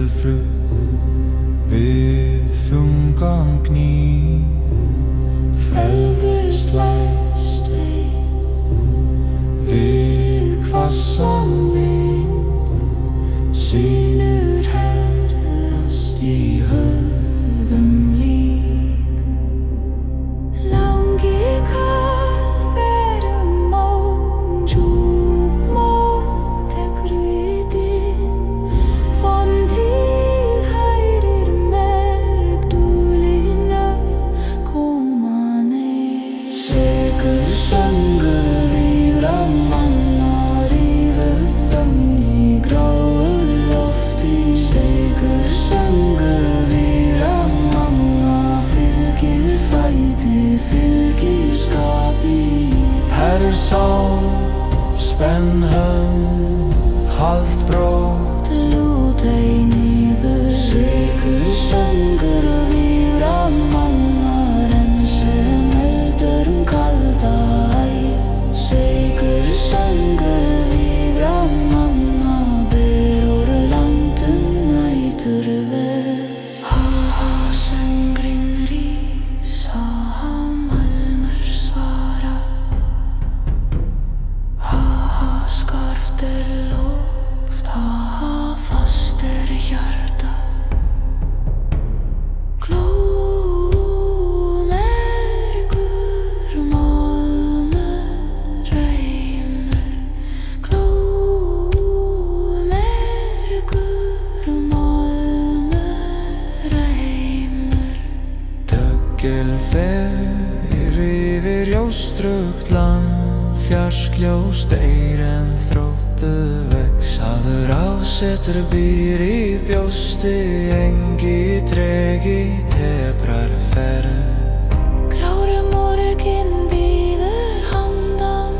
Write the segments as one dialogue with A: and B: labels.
A: gulfru við þungan gný.
B: Föðurst læst við hvassan vind, sýnur herðast í höfðum lík. Langi kall fer món, djúp mót tekur við inn. Vontíð hærir merg, dulin öfl koma neyr. Sigur söngur víra manna, rífur þögn í gráu lofti. Sigur söngur víra manna, fylgir fæti, fylgir skapi.
A: Hersá, spenn hönd, halt brót,
B: Lút ei niður. Sigur söngur víra manna, sem eldur kalda æ. Sigur söngur víra manna, ber úr landum nætur ver. Ha-ha, söngurinn rís, ha-ha, málmur svara. Ha-ha, skarft loft, ha-ha, fast hjarta. Glómergur málmur reimur. Glómergur málmur reimur.
A: Döggel fer yfir jóstrugt land, fjarskljós deyr en þróttu vex. Aður ásetur býr í bjósti, engi tregi teprar ferð.
B: Grár morginn bíður handan,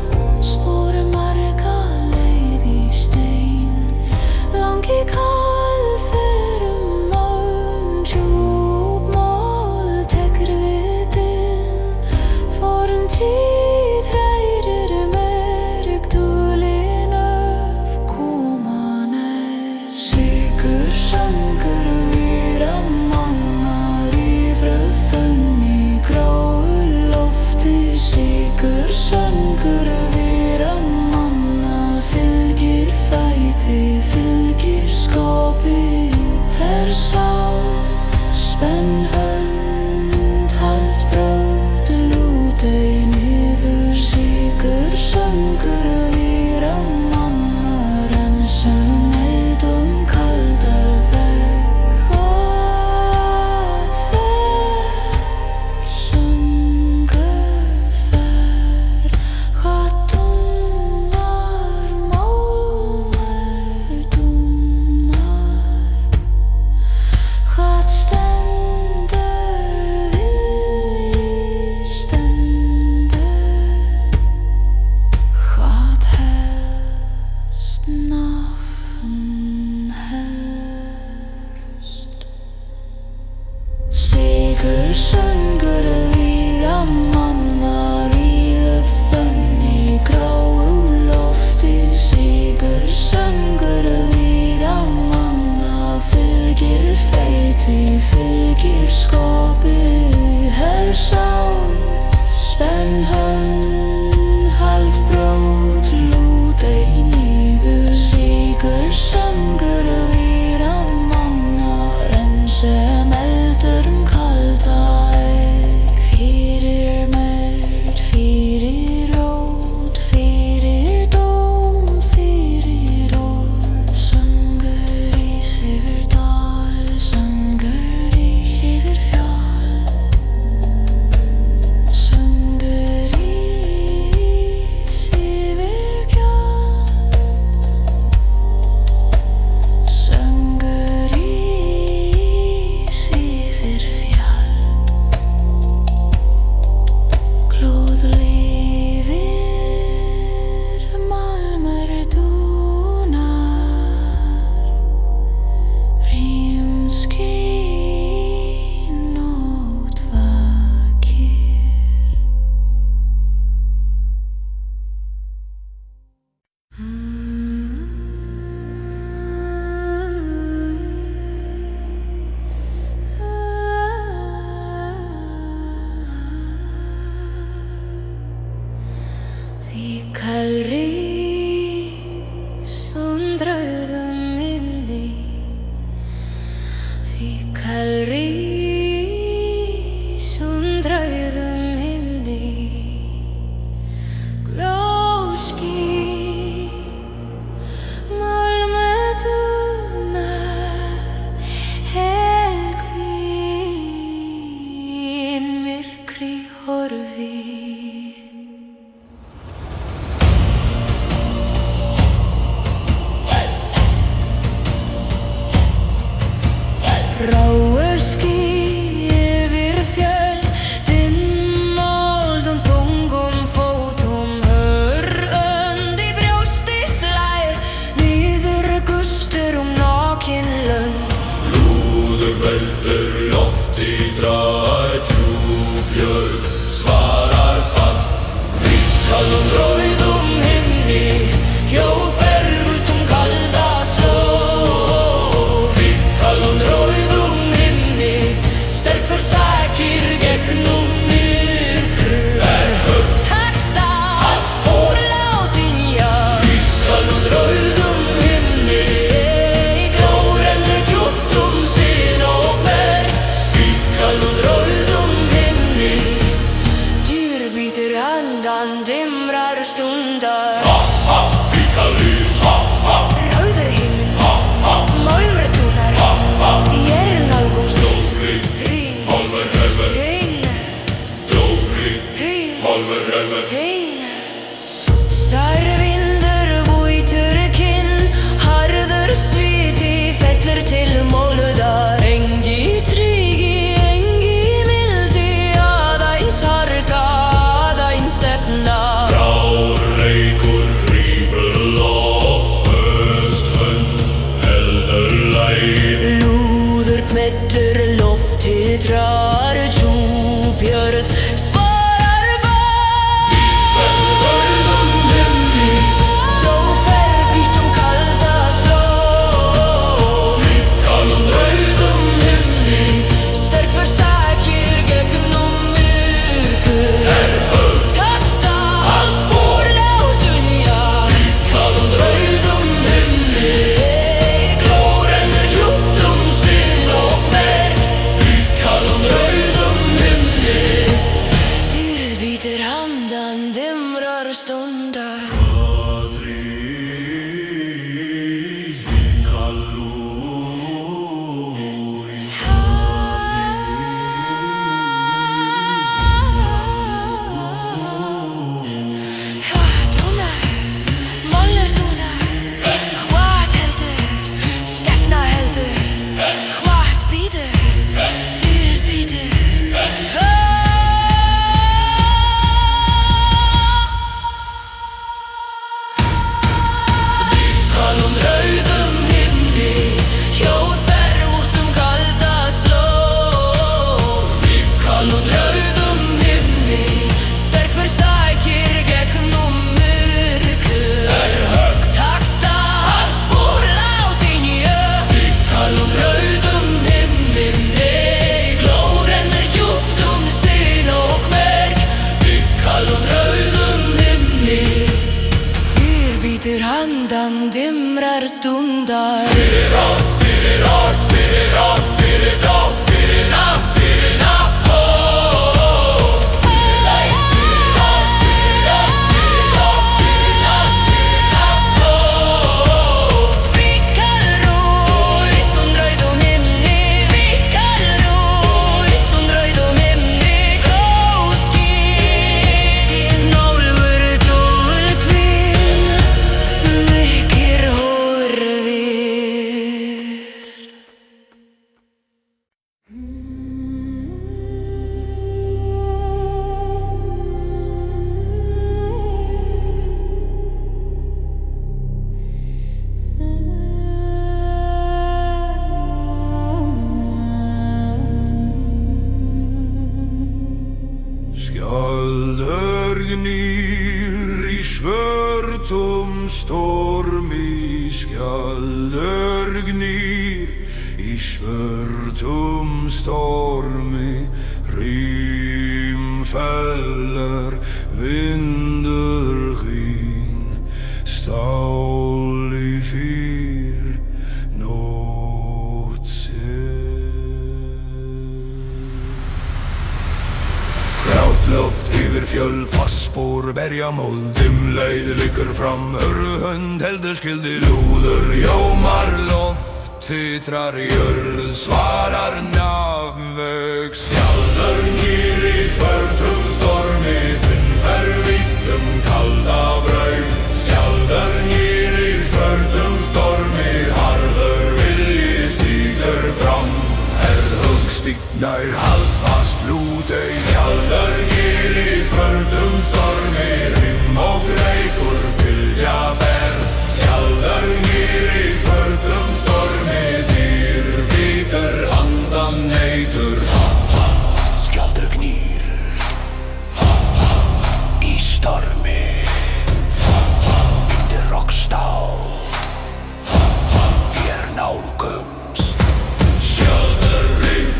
B: spor marga leið í stein. Langi kall fer món, djúp mól tekur við inn. Forntíð hrærir merg, dulin öfl koma nær. Sigur söngur víra manna, rífur þögn í gráu lofti. Sigur söngur víra manna, fylgir fæti, fylgir skapi. Hersá, spenn hönd, halt brót, lút ei niður. Sigur söngur víra manna, sem eldum kalda veg. Hvað fer söngur fer, hvað dúnar málmur dúnar. Hvað stendur vilji stendur, hvað helst nafn helst. Sigur söngur víra manna, rífur þögn í gráu lofti. Sigur söngur víra manna, fylgir fæti, fylgir skapi. Hersá, spenn hönd, halt brót, lút ei niður. Sigur söngur víra manna, sem eldur kalda egg. Fyrir merg, fyrir rót, fyrir dóm, fyrir orð. Söngur rís yfir dal, söngur rís yfir fjall. Ráu ský yfir fjöll, dimmóldum þungum fótum, hörönd í brjósti slær, niður gustur nakin lönd.
C: Lúður veldur lofti drar, tjúbjörg svarar fast,
B: Kallum rauðum himni, hljóðferð út kalda slóð. Kallum rauðum himni, sterk forsakir gegnum myrkur. Takst að spóla dynja. Kallum rauðum himni, glórennur djúpt sinn og merg. Kallum rauðum himni, dýr bítur handan dimrar stundar.
C: Víkalljós,
B: Rauður himinn, málmur dúnar, þér nálgumst. Hrín,
C: Álfur helver,
B: hinn,
C: dóri,
B: hinn,
C: Álfur helver.
B: hinn. Sær vindur búitur kinn, harður sviti fellur til móludar. Engi tryggi, engi mildi, aðeins harka, aðeins stefna.
C: Grárleikur rífur loft, föst hönd heldur læg.
B: Lúður kmellur loftið drar, djúpjörð svarar fast. Rauðum himni, hljóðferð býtt kalda slóð.
C: Kallum
B: Rauðum himni, sterk forsakir gegnum myrkur. Takst að spóla dynja.
C: Kallum
B: Rauðum himni, glórennur djúpt sinn og merg.
C: Kallum
B: Rauðum himni, dýrð bítur handan dimrar stundar.
C: Patrís, víkallúi.
B: Dúnar, málur dúnar, hvað heldur, stefna heldur, hvað bítur, dýrð bítur. Kallum rauðum himni, hljóðferð út kalda slóð. Kallum rauðum himni, sterk forsakir gegnum myrkur. Takst að spóla dynja. Kallum rauðum himni, glórennur djúpt sinn og merg. Kallum rauðum himni, dýr bítur handan dimrar stundar.
C: Fyrir orð, fyrir orð, fyrir orð, fyrir dóp, fyrir nafn, fyrir nafn, ó. Skjaldör gnýr í svörtum stormi, skjaldör gnýr í svörtum stormi, rímfeller vindur hrín, stál í fyr nótt Loft yfir fjöll, fastspor, berjamóð, leið liggur fram, hönd heldur skildi lúður, jómar loft, titrar jörð, svarar nafnvögg, skjaldar gnýr í svörtum stormi, tvinnfer vítum kalda braut, skjaldar gnýr í svörtum stormi, harður vilji stígur fram, Nær haldfast lútei Tjaldargir í svörtum stormi Rimm og reykur fylgja ferð Tjaldargir í svörtum stormi Dýr bítur handan neytur Skjaldur gnýr í stormi Vindur rockstál Vér nálgumst Skjaldarring,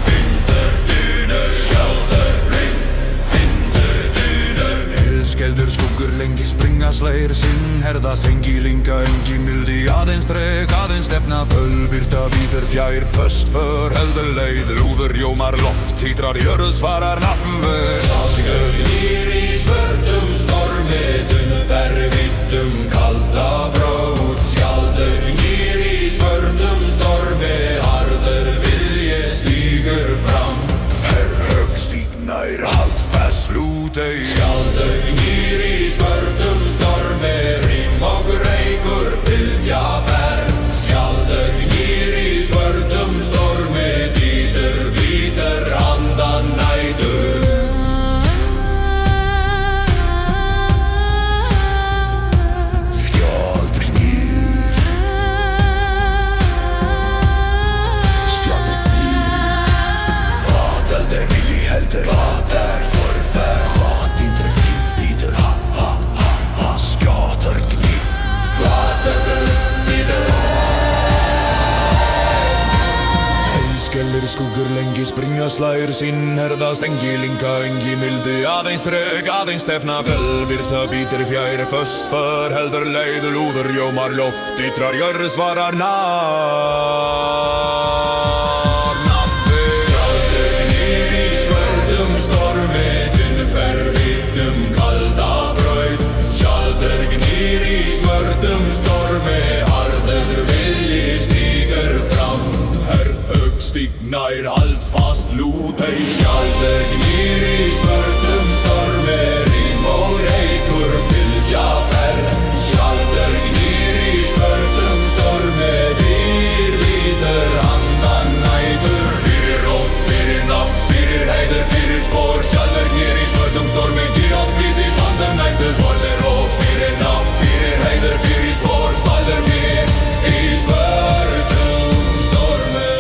C: vindur dynur Skjaldarring, vindur dynur Hilskeldur skuggur lengi springa slægir sinn Herða sengilinga engi mildi Aðeins dreg, aðeins stefna Fölbyrta bítur fjær Föst för heldur leið Lúður jómar loft Títrar jörð svarar nafnveg Sásigur nýr í svörtum stormi Dunnfer vittum kalda brót Skjaldur nýr í svörtum stormi Harður vilji stígur fram Herrhögg stígnær haldfast lútei Skjaldur nýr í svörtum stormi Rimm og reykur fylgja ferð Skjaldur nýr í svörtum stormi Dýtur bítur handan nætur Skjaldur gnýr Skjaldur gnýr Vad heldur vilji heldur Vad forfær Vad dýtur bítur Skjaldur gnýr Vad bítur Skellir skuggur lengi springa slægir sinn Herða sengilinga engi mildi Aðeins dreg, aðeins stefna Fölbyrta bítur fjær Föst för heldur leið Lúður jómar loft Títrar jörð svarar nafnveg Skjaldur gnýr í svörtum stormi Dunnfer vittum kalda braut Skjaldur gnýr í svörtum stormi Harður vilji stígur fram Herrhögg stígnær haldfast lútei Skjaldur gnýr í svörtum stormi Rimm og reykur fylgja ferð Skjaldur gnýr í svörtum stormi Dýr bítur handan nætur Fyrir rót, fyrir nafn, fyrir heiður, fyrir spór Skjaldur gnýr í svörtum stormi Dýrátt bíti handan nætur Svaldir rót, fyrir nafn, fyrir heiður, fyrir spór Skjaldur gnýr í svörtum stormi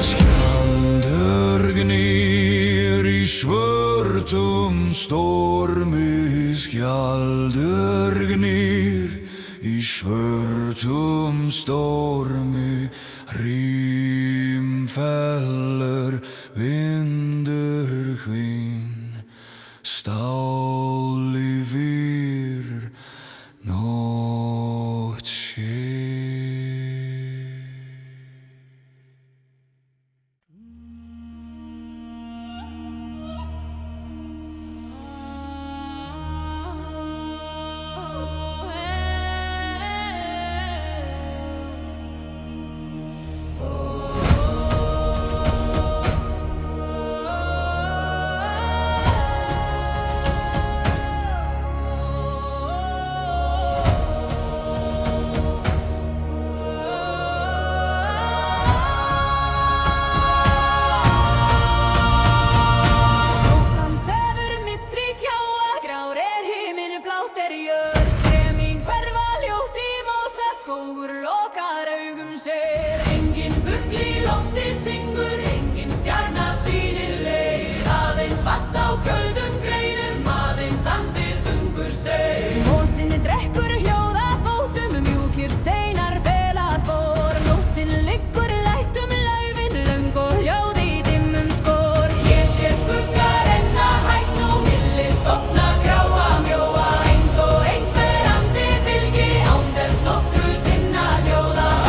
C: Skjaldur gnýr í svörtum stormi Skjaldur gnýr í svörtum stormi Rimm fellur vindur hvinn Stál yfir nótt sé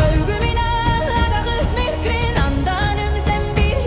B: Augu mín að laga hús myrkrin andanum sem býr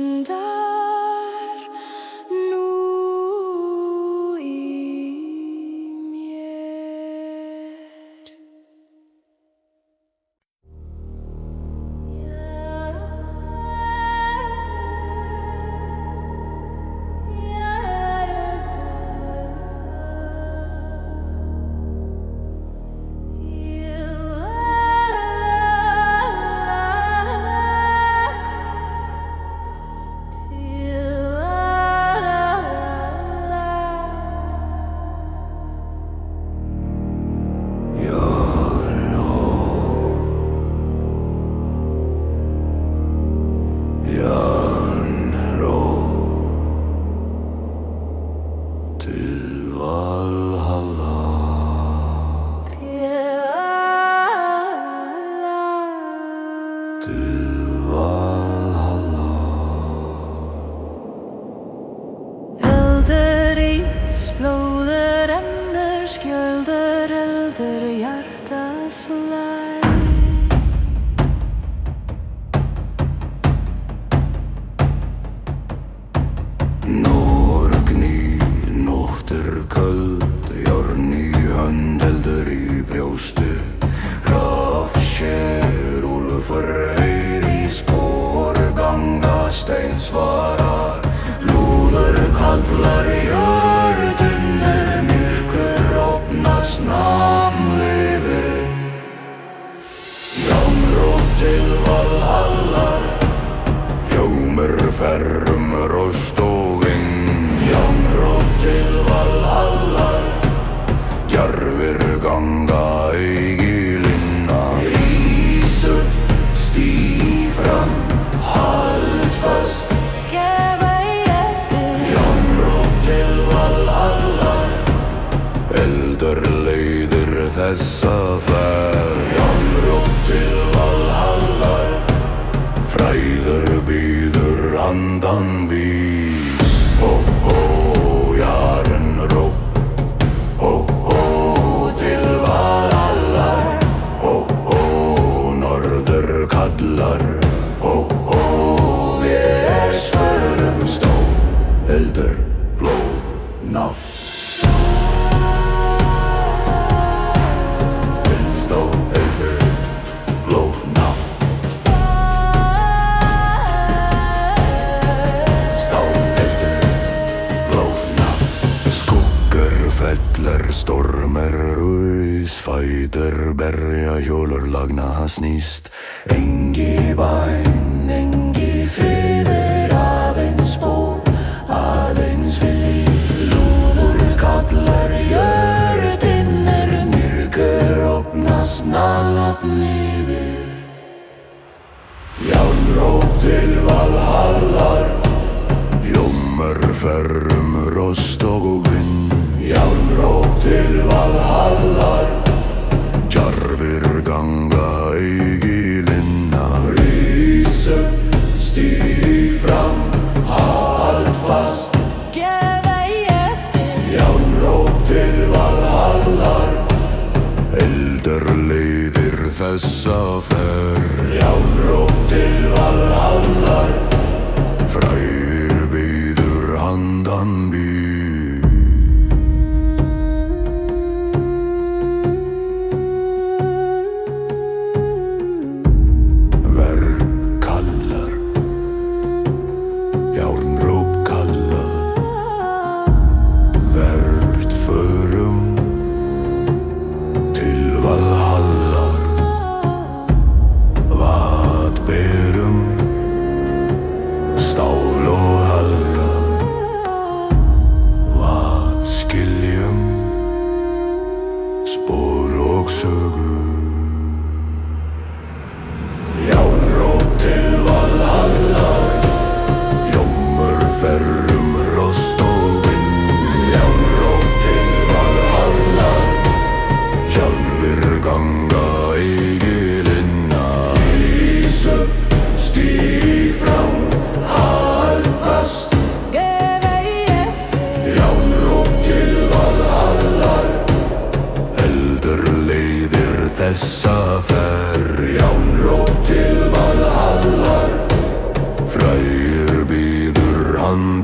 B: blundar nú í mér.
A: Til Valhalla. Til Valhalla.
B: Eldur ís, blóður ennur, skjöldur eldur, hjarta slær.
A: Norgný, nótt köld, járn í hönd, eldur í brjóstu. Rafsér, úlfur heyr í spór, ganga stein svarar. Lúður kallar jörðin myrkur opnast nafnlifir. Jánróp til Valhallar, hljómur ferrum rost og vinn. Jánróp til Valhallar, djarfir ganga eigi linna. Rísur, stíg fram, hald fast,
B: Gefa í eftir.
A: Jánróp til Valhallar, eldur leiðir þessa ferð. Jánróp til Valhallar, fræður býður handan vís. Hó, hó, Járnróp, hó, hó, til Valhallar. Hó, hó, norður kallar. Hó, hó, við svörum stó, eldur, blóð, nátt. Stó, eldur, blóð, nátt. Fellar, stormar, rusfætur, berja hjólur, lagna snýst. Engi bæn, engi friður, aðeins spór, aðeins vilji. Lúður kallar jörðin myrkur opnast nafn yfir. Jánróp til Valhallar, hljómur ferrum rost og vinn. Jánróp til Valhallar, djarfir ganga eigi linna. Rísu, stíg fram, hald fast,
B: Gefa í eftir.
A: Jánróp til Valhallar, eldur leiðir þessa ferð. Jánróp til Valhallar, fræðir býður handan býð.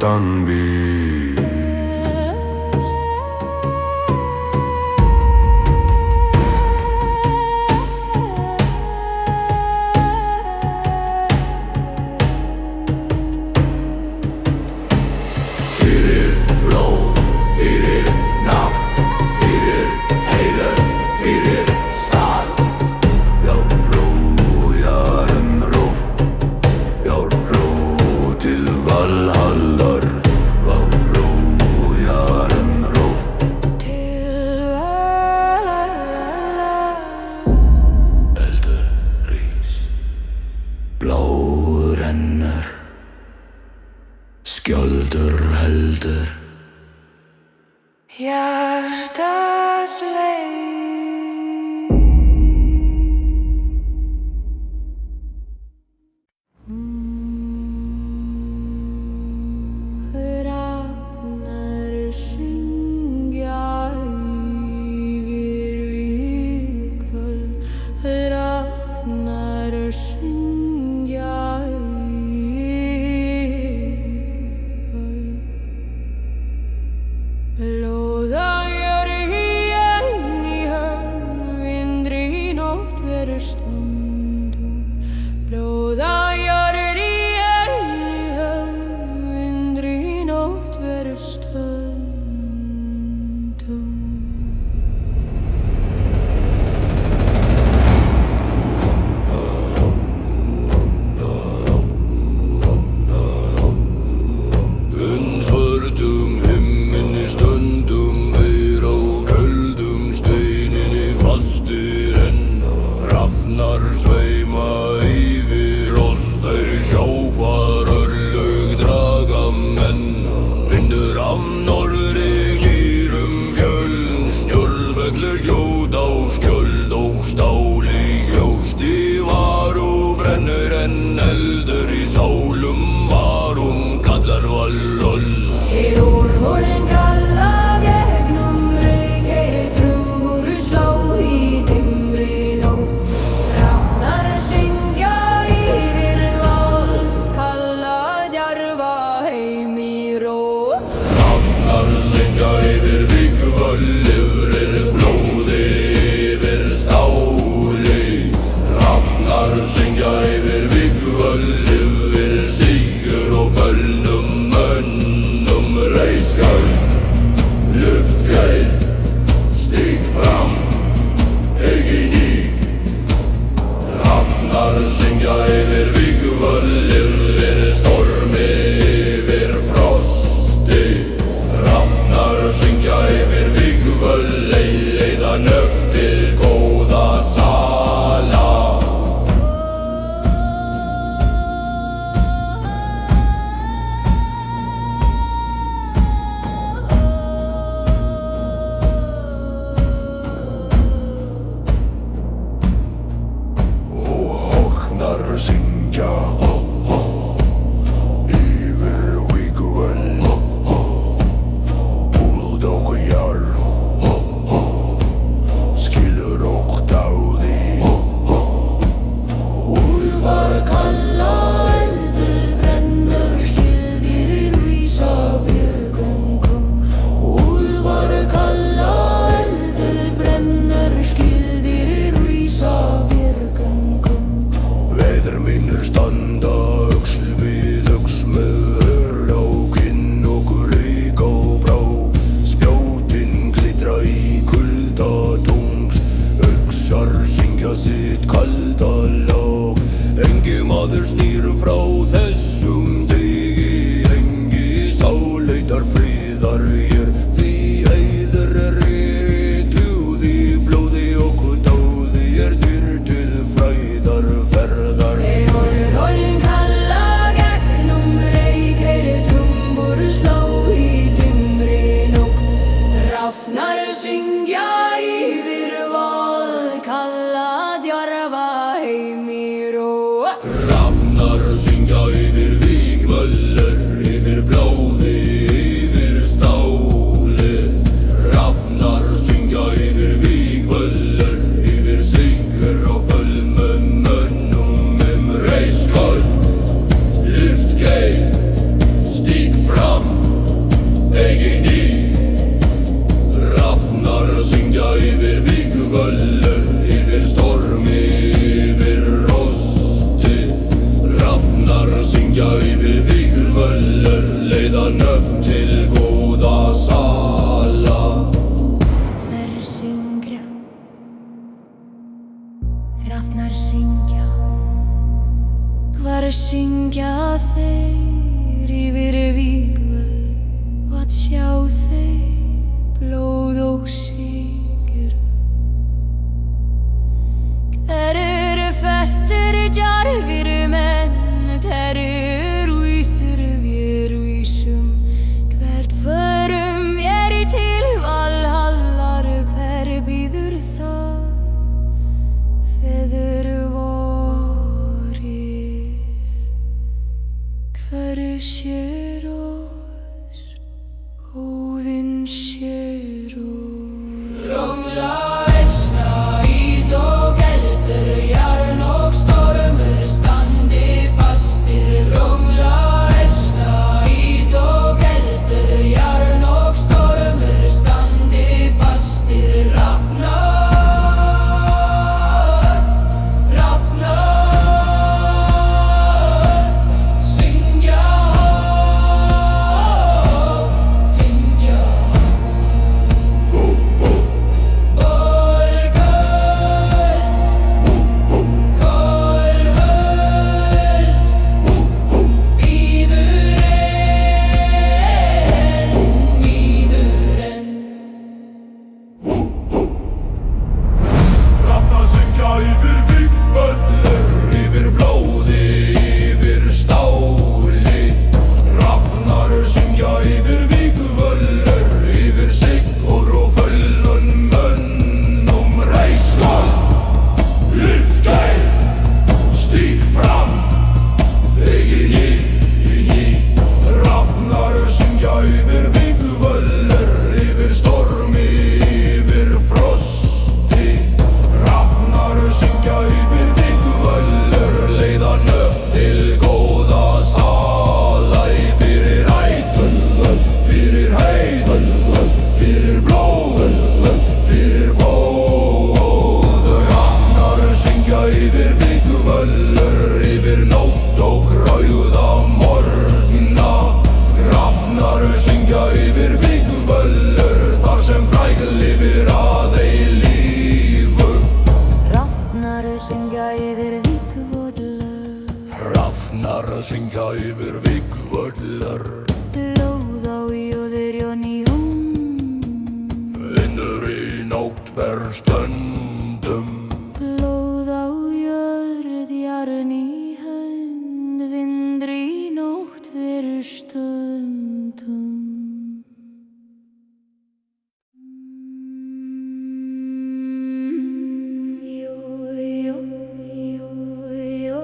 A: kaldan bíl Fyrir blóð, fyrir nafn, fyrir heiður, fyrir sal Já, ró, jaren ró Já, ró til Valhallar Já, ró, jaren ró
B: Til Valhalla.
A: Eldur rís Blóð rennur Skjöldur heldur
B: Hjartas leið Hrafnar syngja yfir vígvöll Hrafnar syngja Blóðagjör í hönn Vindri nótt verður stundum Blóðagjör í hönn Vindri nótt verður stundum
C: Svörtum himminni stöndum Við á köldum steininni fastir enn Hrafnar sveima yfir oss Þeir sjá hvar örlög draga menn Vindur af norðri glýrum fjöll Snjörðveglur hljóð á skjöld og stáli Ljósti var og brennur en eldur í sálum varum kallar valloll
B: Í úlfúrin kalla gegnum reik heyri trumbur slá í dimri nótt Hrafnar syngja yfir val kalla djarfa heim í ró
C: Hrafnar syngja yfir vígvöll Yfir blóði, yfir stáli Hrafnar syngja yfir vígvöll Yfir sigur og föllnum mönnum Reiskar, luftgeil, stíg fram, eigin í Hrafnar syngja yfir vígvöll Yfir stormi, yfir frosti Hrafnar syngja yfir vígvöll Leiða nöft til góða sala Hóknar syngja yfir vígvöll Úldókjar skilur og dáði
B: Úlfar kalla eldur brennur skildir rísa björgungum Úlfar kalla eldur brennur skildir rísa björgungum
C: Veður mínir standa öxl við öxl með hör á kinn og reik á brá Spjótin glitra í kulda tungs Öxar syngja sitt kalda lag Engi maður snýr frá þessum degi Engi sáleitar friðar hér Því heiður trúði blóði og dáði dyr til fræðar ferðar
B: Í úlfúrin kalla gegnum reik heyri trumbur slá í dimri nótt Hrafnar syngja yfir val kalla djarfa heim í ró
C: Hrafnar syngja yfir vígvöllur Yfir blóði, yfir stáli Hrafnar syngja yfir vígvöllur Yfir sigur og fölmum mönnum Reiskar, luftgeil, stíg fram
B: syngja þeir yfir vígvöll að sjá þeir blóð og sigur. Hver eru fættir í djarfir menn, hver eru vísir vér vísum, hvert förum vér í til Valhallar, hver bíður það feður vorir, hver sér oss Óðinn sér oss. Róla versna ís og keldur, jarn og stormur standi fastir. Róla versna ís og keldur, jarn og stormur standi fastir. Rafnar, rafnar, syngja hátt, syngja
C: Rafnar syngja yfir vígvöllur, yfir blóði, yfir stáli. Rafnar syngja yfir vígvöllur, yfir sigur og föllun mönnum. Reis skál, lyft gæl, stíg fram, egin í. Rafnar syngja yfir vígvöllur, yfir stormi, yfir frosti. Rafnar syngja yfir vígvöllur, leiða nöfn til góða sala. Fyrir ædun, fyrir heiðun, fyrir blóð, fyrir góð. Rafnar syngja yfir vígvöllur, yfir nótt og gráða morgna. Rafnar syngja yfir vígvöllur, þar sem fræg lifir að eilífu.
B: Rafnar syngja yfir vígvöllur,
C: Rafnar syngja yfir vígvöllur,
B: blóð á jóðir jón í hóm.
C: vindur í nótt ver stöndum.
B: Blóð á jörð, jarn í hönd, vindur í nótt ver stundum. Jú, jú, jú, jú,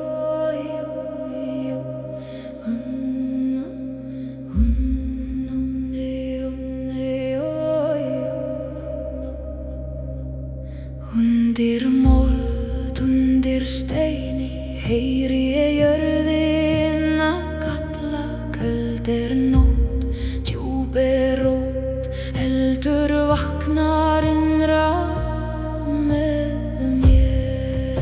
B: jú, jú. Undir mold, undir steini, heyri ég jörðina kalla. Köld nótt, djúp rót, heldur vaknar innra með mér.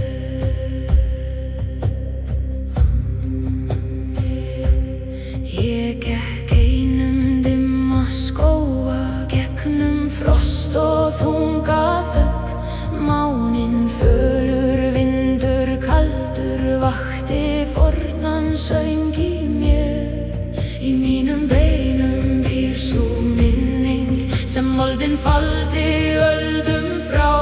B: Ég gekk einum dimma skóga, gegnum frost og þunga þögg. Máninn fölur, vindur kaldur, vakti fornan söng í mér. Í mínum beinum býr sú minning sem moldin faldi öldum frá.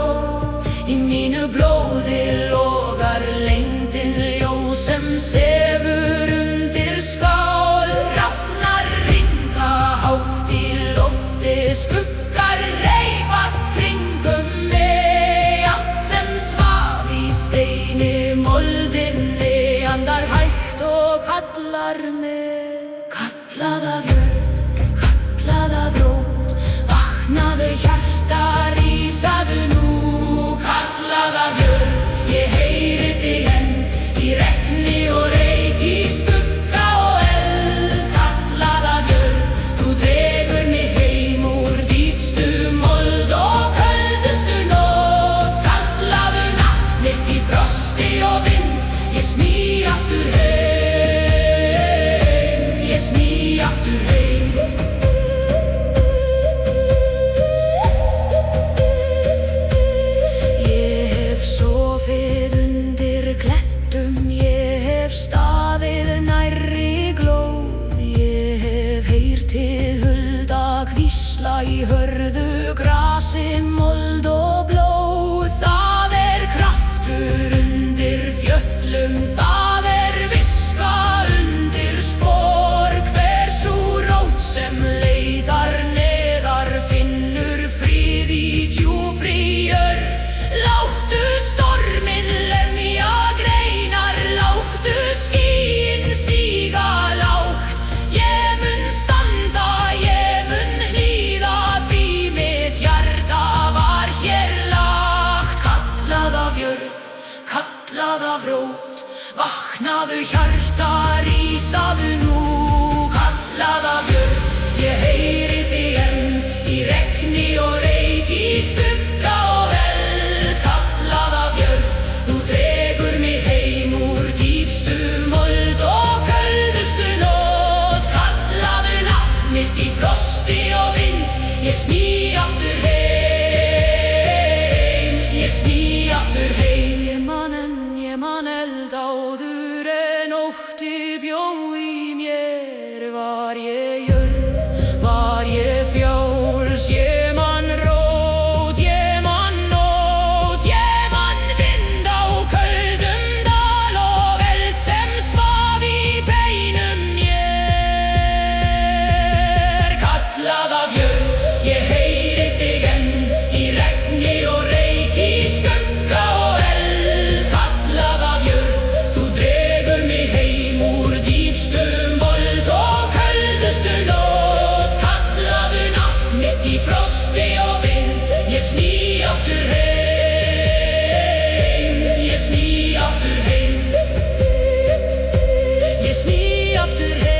B: Í mínu blóði logar lengdin, ljós sem sefur undir skál. Rafnar ringa hátt í lofti, skuggar reifast kringum mig. Allt sem svaf í steini, moldinni andar hægt og kallar mig. Kallað af jörð, kallað af rót, vaknaðu hjarta, rísaðu nú. Kallað af jörð, ég heyri þig enn, í regni og reyk, í skugga og eld. Kallað af jörð, þú dregur mig heim úr dýpstu mold og köldustu nótt. Kallaðu nafn mitt í frosti og vind, ég sný aftur heim, ég sný aftur heim. Lofti bjó í mér, var ég jörð, var ég fjáls, ég man rót, ég man nót, ég man vind á köldum dal og eld sem svaf í beinum mér. Kallað af jörð, ég heyri þig enn í regni og reyk, í skugga og eld. Kallað af jörð, þú dregur mig heim úr dýpstum mold og köldustu nótt. Kallaðu nafn mitt í frosti og vind, ég sný aftur heim, ég sný aftur heim, ég sný aftur heim.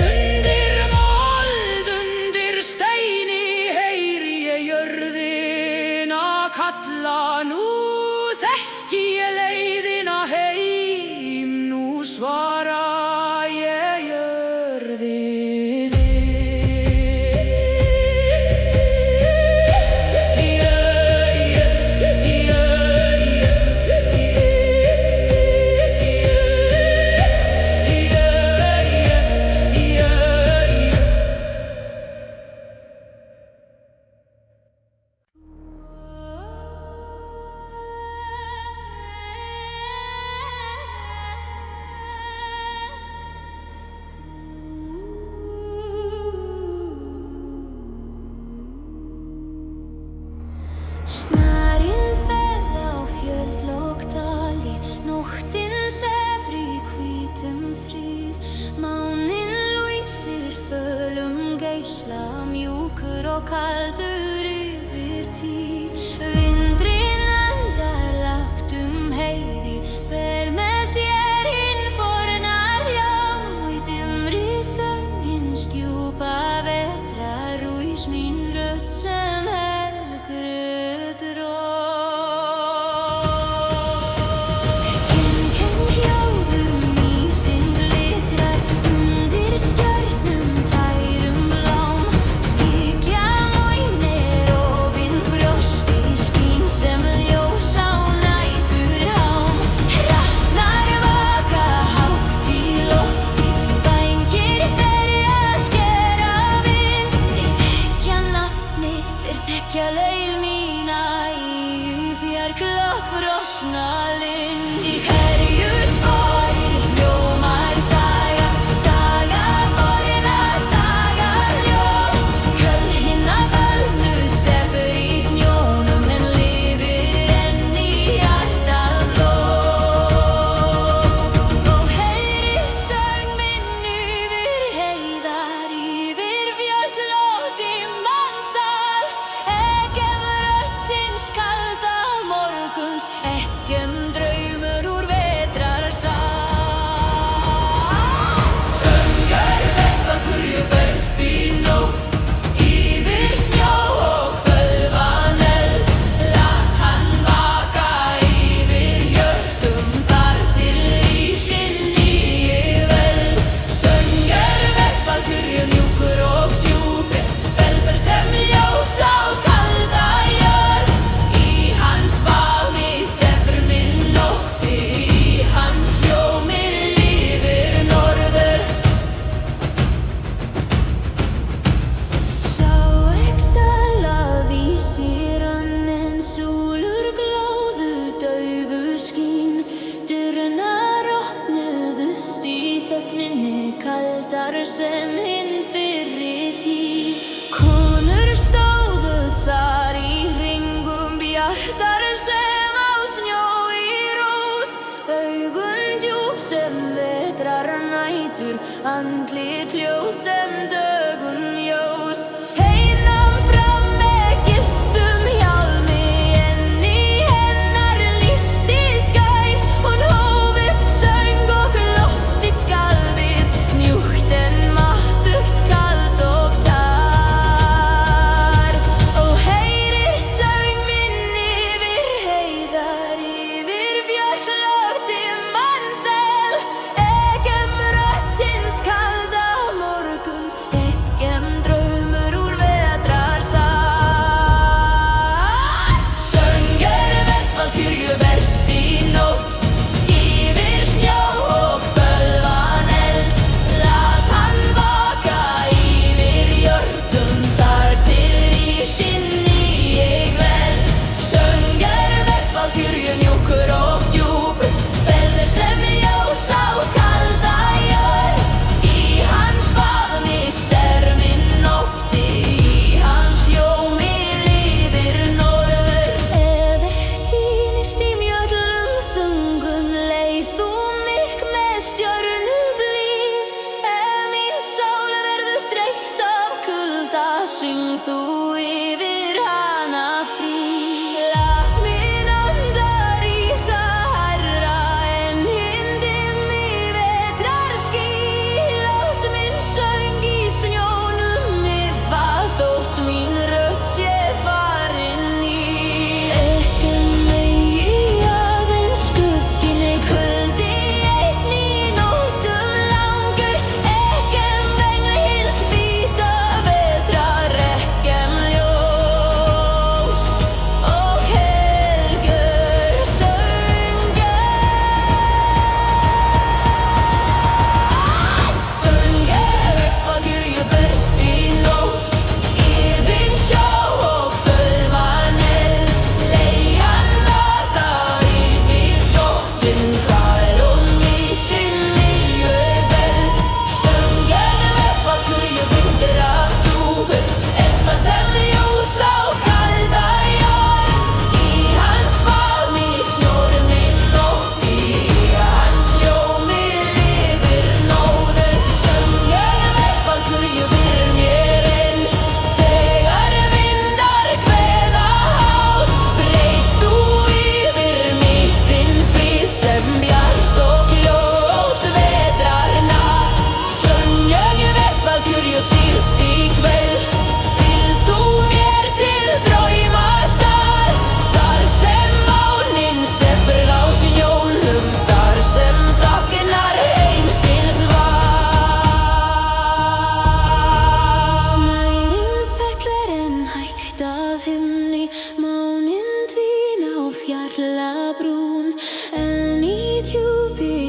B: Undir mold, undir steini heyri ég jörðina kalla. Nú þekki ég leiðina heim, nú svara ég jörðinni.
D: Snarinn fell á fjöll og dali, nóttin sefur í hvítum frið. Máninn lýsir fölum geisla, mjúkur og kaldur yfir tí. Vindurinn andar lágt heiði, ber með sér hinn forna ljá. Í dimmri þögn hins djúpa vetrar rís mín rödd sem helgröt rót. Kinn hljóðum í sinn glitrar, undir stjörnum tærum blám. Skygja móinir ofin frosti, skín sem ljós á næturhám. Hrafnar vaka hátt í lofti, vængir þeirra skera vind. Þeir þekkja nafnið, þeir þekkja leið mína í fjarklokk frosna lind. Í hverju spori hljómar saga, saga forna, saga ljóð. Köll hinna fölnu sefur í snjónum en lifir enn í hjarta blóð. Og heyri söng minn yfir heiðar, yfir fjöll í mannsal. Ekkem rödd hins kalda morguns, ekkem draumur úr vetrarsal. Söngur vettvakurju berst í nótt, yfir snjó og fölvan eld. Lat hann vaka yfir hjörtum, þar til rísin nýi völd. Söngur vettvakurju mjúkur og djúpur, felber sem ljós á kalda jörð. Í hans faðmi sefur minn nótti, í hans hljómi lifir norður. Sá exala vísir hann en súlur glóðu daufu skín. Dyrnar opnuðust í þögninni, kaldar sem hinn fyrri tíð. Konur stóðu þar í hringum, bjartar sem á snjó í rós. Augun djúp sem vetrarnætur, andlit ljós sem dögun ljós. Heinan fram með gylltum hjálmi, enn í hennar listi skær. Hún hóf upp söng og loftið skalfið, mjúkt en máttugt, kalt og tar. Og heyri söng minn yfir heiðar, yfir fjöll í mannsal. Ekkem rödd hins kalda morguns, ekkem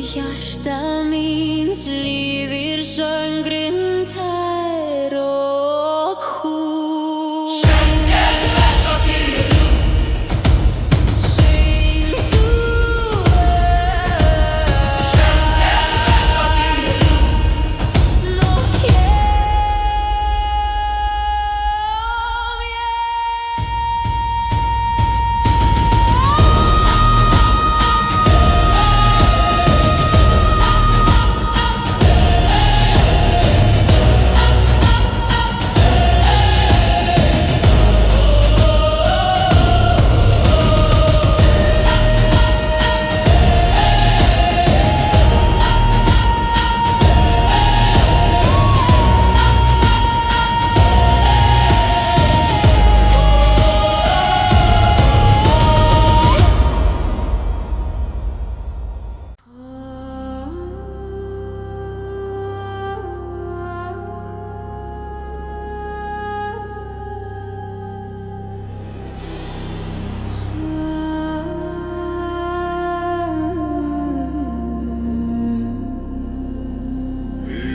D: hjarta míns lifir söngrinn tær og hús. Syng þú nú hér.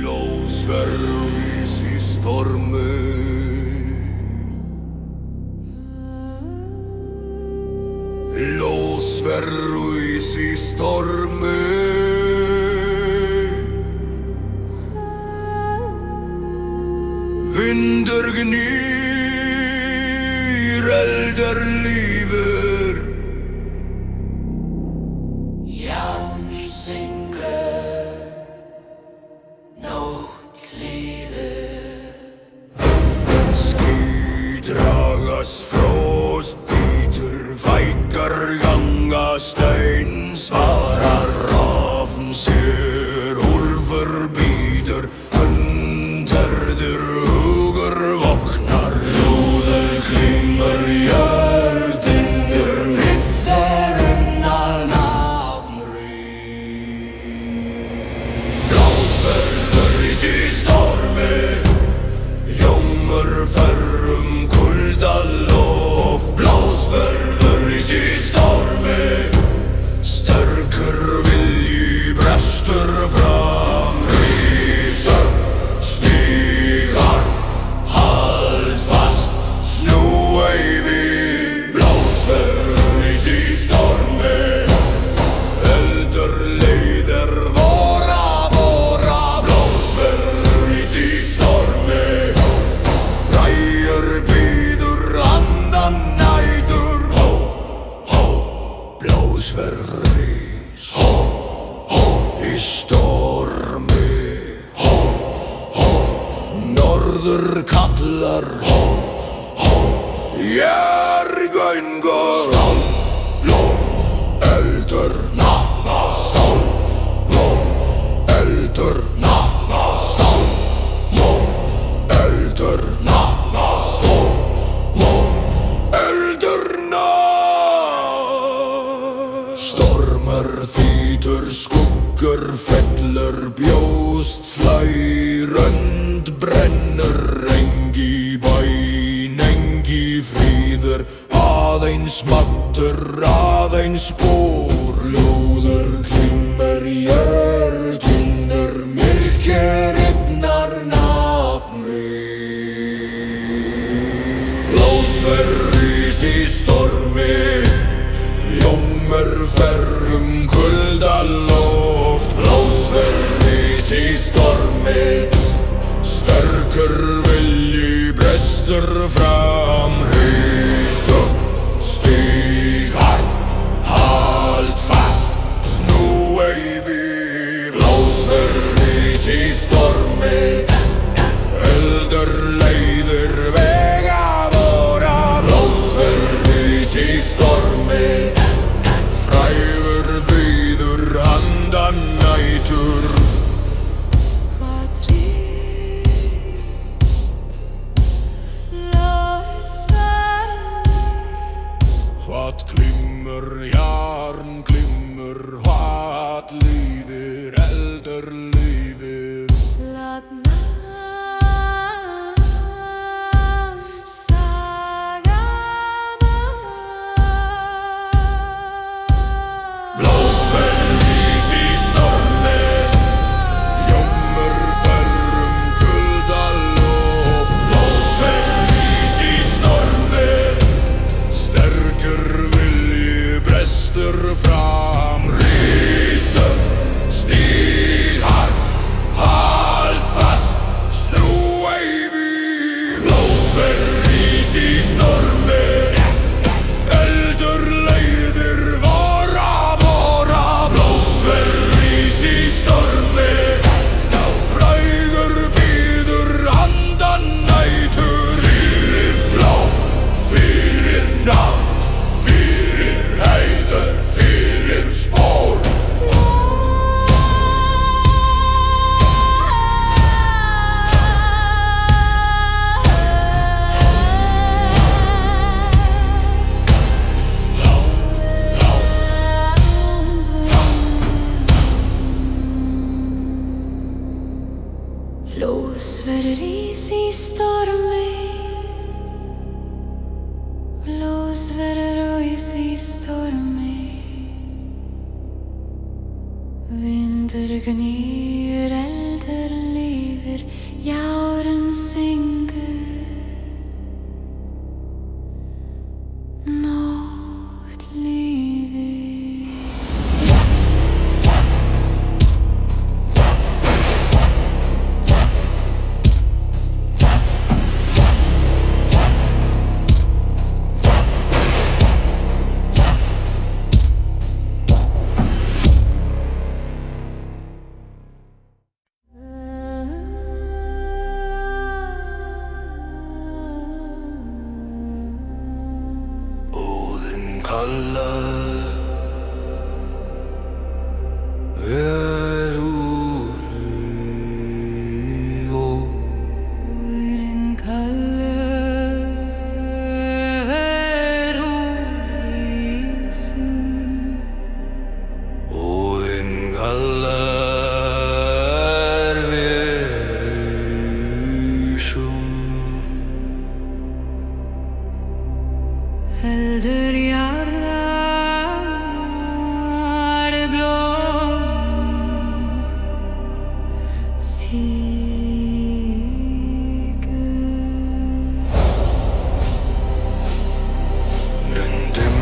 A: Blåsvervis i stormen, blåsvervis i stormen. Vinder gnir, elder liver. Jans syngrer, nótt líður. Ský dragast, frost bítur, fækkar ganga, stein svarar, rafn sér, úlfur bíður, hundherður hugur vognar, lúður klimmur, jörðindur, riddarunnar nafnrýr. Blásverður í stormi, ljómur ferrum kuldalof. Blásverður í stormi, sterkur vilji brestur fram, rísur, stíg hart, hald fast, snú ei við. Blásverður í stormi, eldur leiðir vora. Blásverður í stormi, frægur bíður andan nætur. Hó, hó, blásverður í stormi. Hó, hó, norður kallar. Hó, hó, jörgöngur. Stál, lón, eldur, stál, lón, eldur, stál, lón, eldur, stál, lón, eldur, stormar þýtur, skuggur fellur, bjóst slær, rönd brennur, engi bæn, engi fríður, aðeins mattur, aðeins spór, ljóður klimmur, jörðinur, myrkir rifnar nafnrýr. Blásverður í stormi, ljómur ferrum kuldaloft. Blásverður í stormi, sterkur vilji brestur fram, rís upp, stíg hart, hald fast, snú ei við. Blásverður í stormi, eldur leiðir vega vora. Blásverður í stormi, frægur bíður andan nætur. Hvað glimmur, jarn glimmur, hvað lífir, eldur lífir. Blásverður í stormi.
D: verður ís í stormi, blós verður ís í stormi. Vindur gnýr, eldur lifir, járn syngur. Nótt líður.
A: kallar verúrið og
D: Óðinn kallar verúrísum.
A: Óðinn kallar verúsum.
D: Heldur jarðar blóm sigur.
A: Röndum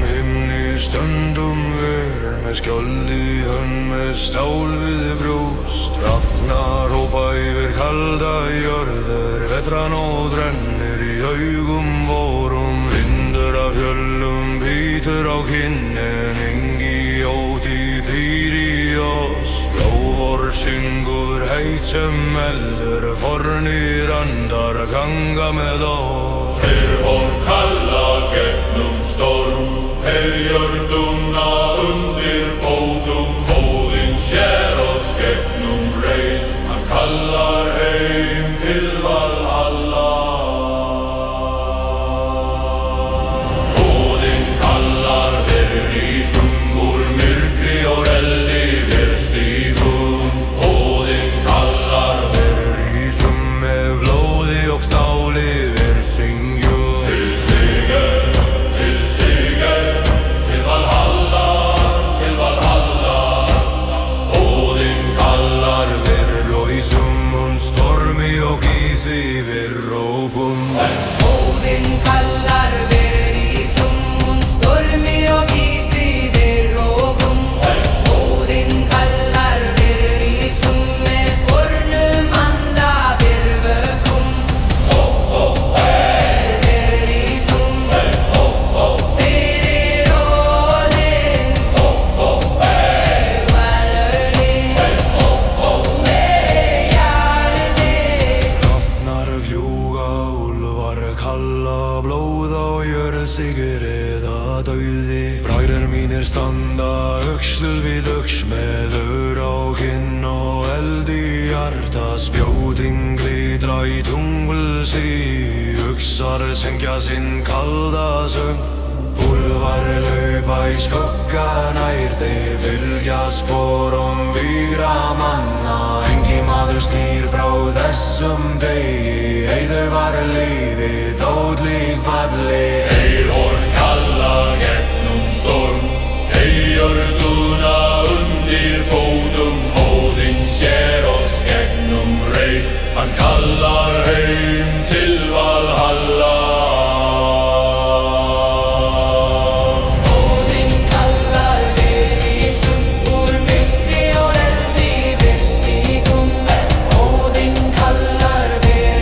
A: himni stöndum ver með skjold í hönd með stál við brjóst. Rafnar hópa yfir kalda jörður, vetranót rennir í augum vorum. Vindur af fjöllum bítur á kinnin, engi óti býr í oss. Blóvor syngur heit sem eldur, fornir andar ganga með oss.
C: Heyr von kalla gegnum storm, heyr jörðuna undir fótum. Óðinn sér oss gegnum reit, hann kallar heim til Valhalla. Óðinn kallar verúrísum, úr myrkri og eldi við stígum. Óðinn kallar
A: Verúrísum með blóði og stáli við syngjum.
C: til sigur, til Valhalla, til Valhalla.
A: Óðinn kallar verúrísum, stormi og ísi við rópum.
B: Óðinn kallar verúrísum, stormi og ísi við rópum. Óðinn kallar verúrísum, með fornum anda við vökum. Verúrísum, fyrir Óðinn, Valurinn, með jarðir.
A: Hrafnar fljúga, úlfar kalla, blóð á jörð sigur eða dauði. Bræður mínir standa öxl við öxl með ör á kinn og eld í hjarta. Spjótin glitra í tungulsi, uxar syngja sinn kalda söng. Úlfar laupa í skugga nær, þeir fylgja sporum vígra manna. Engi maður snýr frá þessum degi, heiður var lífið þótt lík falli.
C: Heyr von kalla gegnum storm, hey jörðuna undir fótum. Óðinn sér oss gegnum reit, hann kallar heim til Valhalla.
B: Óðinn kallar verúrísum, úr myrkri og eldi við stígum. Óðinn kallar verúrísum,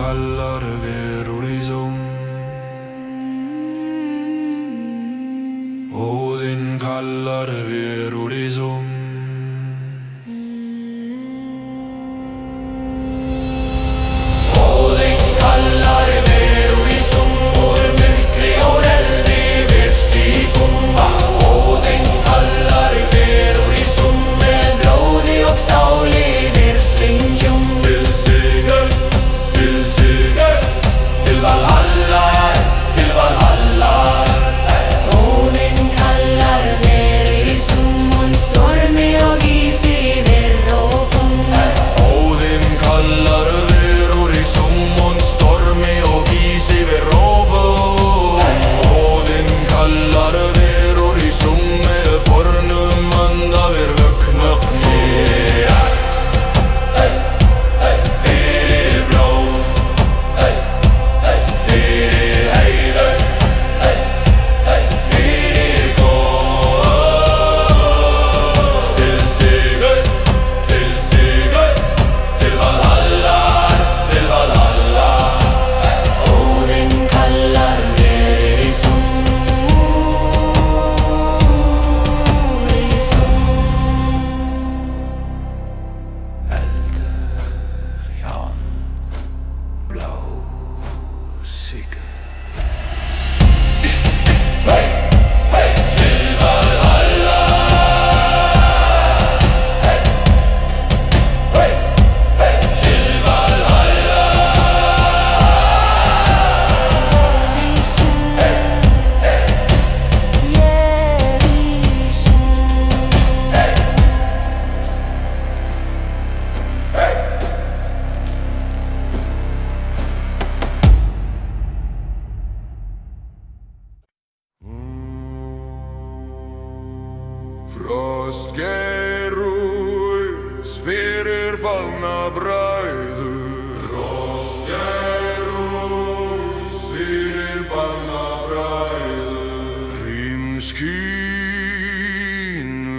A: kallar verur í sum. Óðinn kallar verur í sum.
B: Óðinn kallar verur í sum, úr myrkri og eldi virst í gumma. Óðinn kallar verur í sum, með blóði og stáli við syngjum.
C: Til sigur, til Valhalla, til Valhalla.
B: Óðinn kallar verur í sum, und stormi og ísi við rópum.
A: Óðinn kallar verur í sum und stormi og ísi við rópum. Óðinn kallar verur í sum með fornum anda við vöknögn.
C: Fyrir blóð, fyrir heiður, fyrir góð. Til sigur, til Valhalla, til Valhalla.
B: Óðinn kallar verur í sum, í sum.
A: Ján blá sigur. Frostgerús fyrir fallna bræður. Frostgerús fyrir fallna bræður. Hrímskín,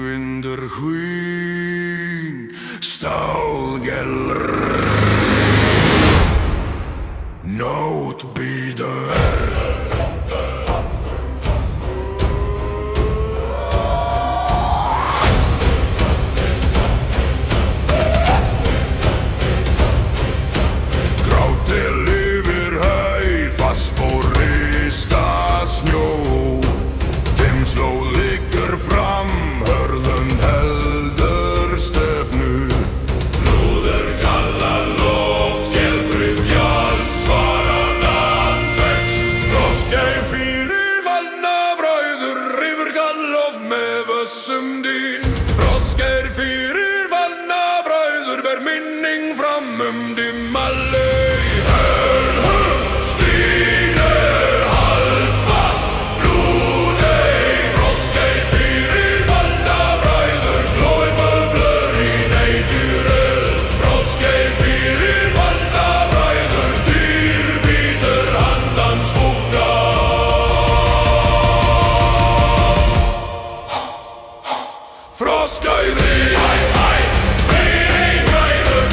A: vindur hvín, stálgelr. Nótt bíður. Slóð liggur fram, hörðum heldur stefnu.
C: Lúður kalla loft, skelfrið fjalls, svaran vex.
A: Frostgeir fyrir fallna bræður, rifur gallof með vössum dýn. Frostgeir fyrir fallna bræður, ber minning fram dimma laug.
C: Frostgeir, hei, hei, fyrir bræður.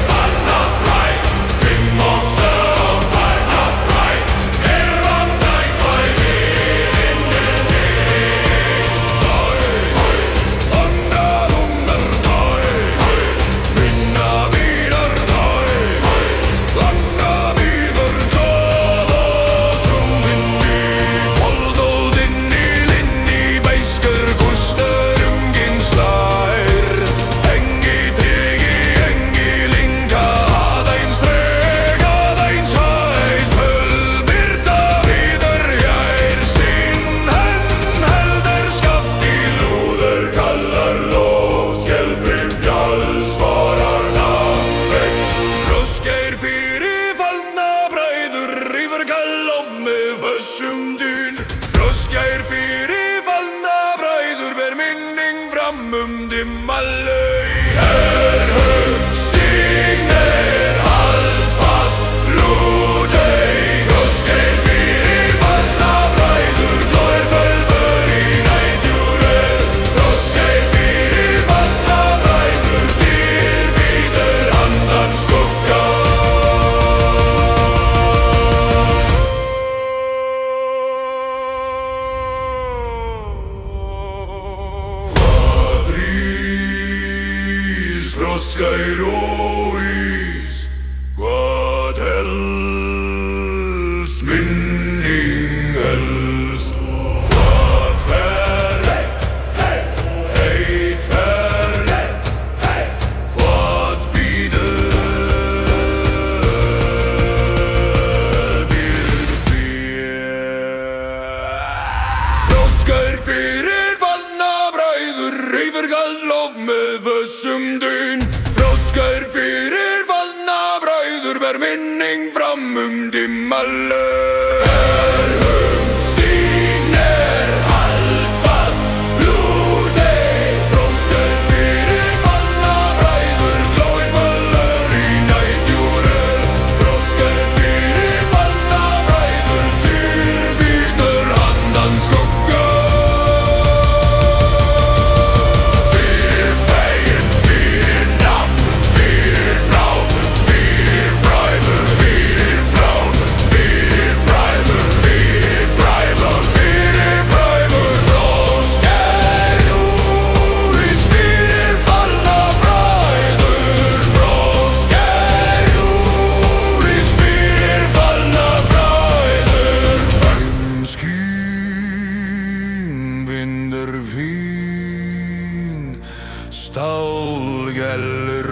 A: Froska í rós, hvað helst, minning helst. Hvað fer, heit fer, hvað býður, Froska fyrir fallna bræður, reyfur gallof með vössum dun. Froska fyrir fallna bræður, ber minning fram dimma laug. Stín haldfast, blóðey. Froska fyrir fallna bræður, glóir fallur í nætjúröð. Froska fyrir fallna bræður, dýrbítur handan skugga. Stálgellur,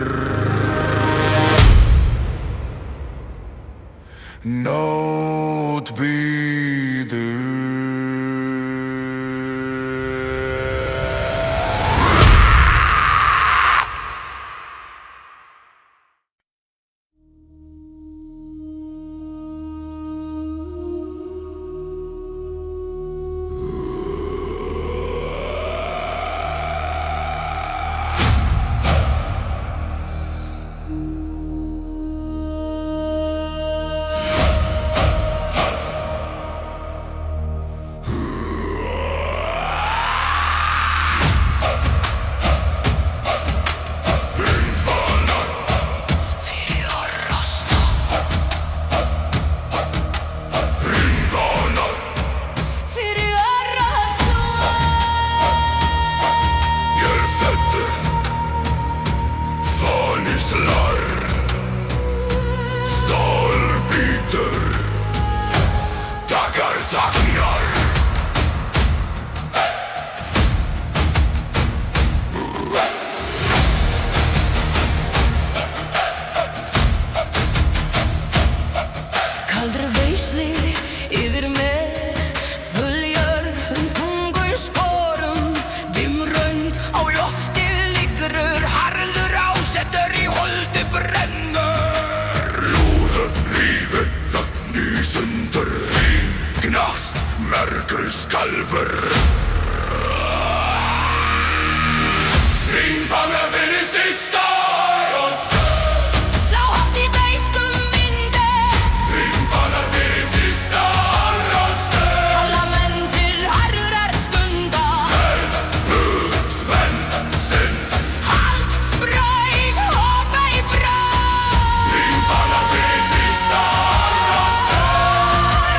A: nót býður.
D: Kaldri veisli yfir mig, fuljörðum þungum sporum. Dimrönd á loftið liggur, harður ásettur í holdi brennur.
A: Lúðu, rífu, þögn í sundur, hím, gnast, mergur skalfur. Ringfanga fyrir sista rost.
D: Slá haft í beiskum vindi,
A: Ringfanga fyrir sista rost.
D: kalla menn til harðrar stundar.
A: Spenn, sinn,
D: Halt, braut, hoppa í frá.
A: ringfanga fyrir sista rost.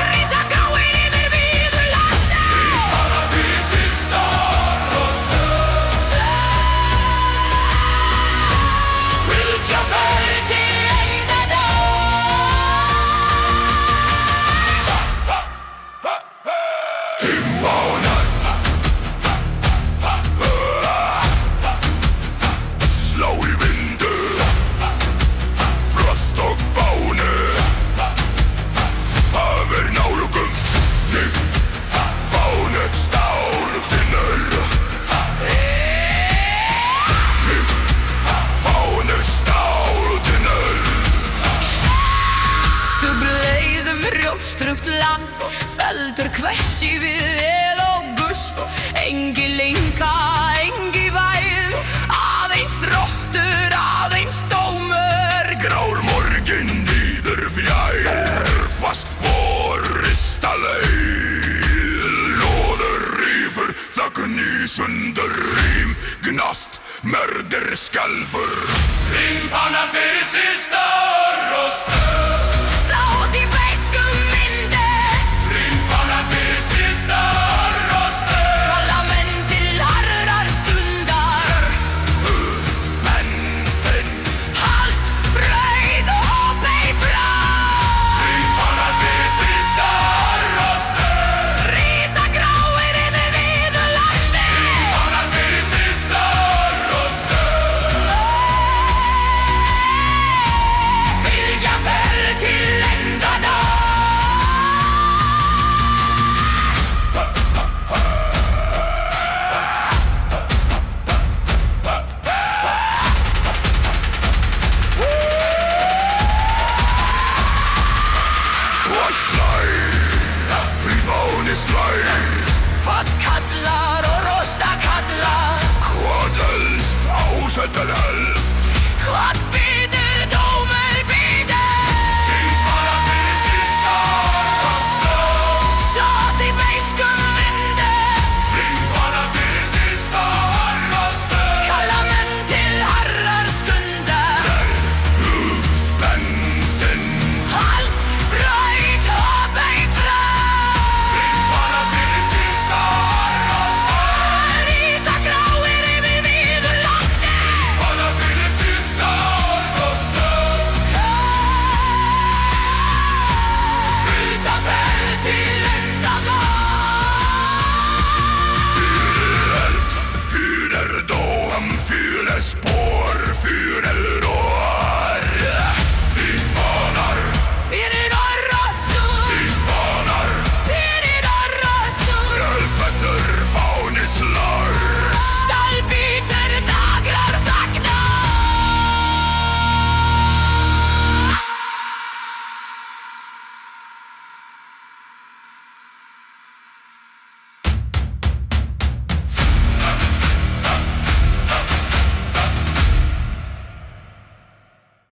D: Rísa gráir yfir víðu landi.
A: Ringfanga fyrir sista rost.
D: Fylgja þau til endadóms.
A: Tímvánar, slá í vindu, frost og fánu. Hafir nálugum, þig, fánu, stáltinnur. Fánu, stáltinnur.
D: Stubleiðum rjóstrugt land, feldur hvessi við el og gust. Engi linka, engi væð, aðeins drottur, aðeins dómur.
A: Grár morgin nýður fjær, fast borista leið. Lóður rífur, þögn í sundur, rím, gnast, merdir skalfur. Ringfanga fyrir sista rost.
D: Slá út í beiskum vindi,
A: Ringfanga fyrir sista rost.
D: kalla menn til harðrar stundar.
A: Spenn, sinn, til hels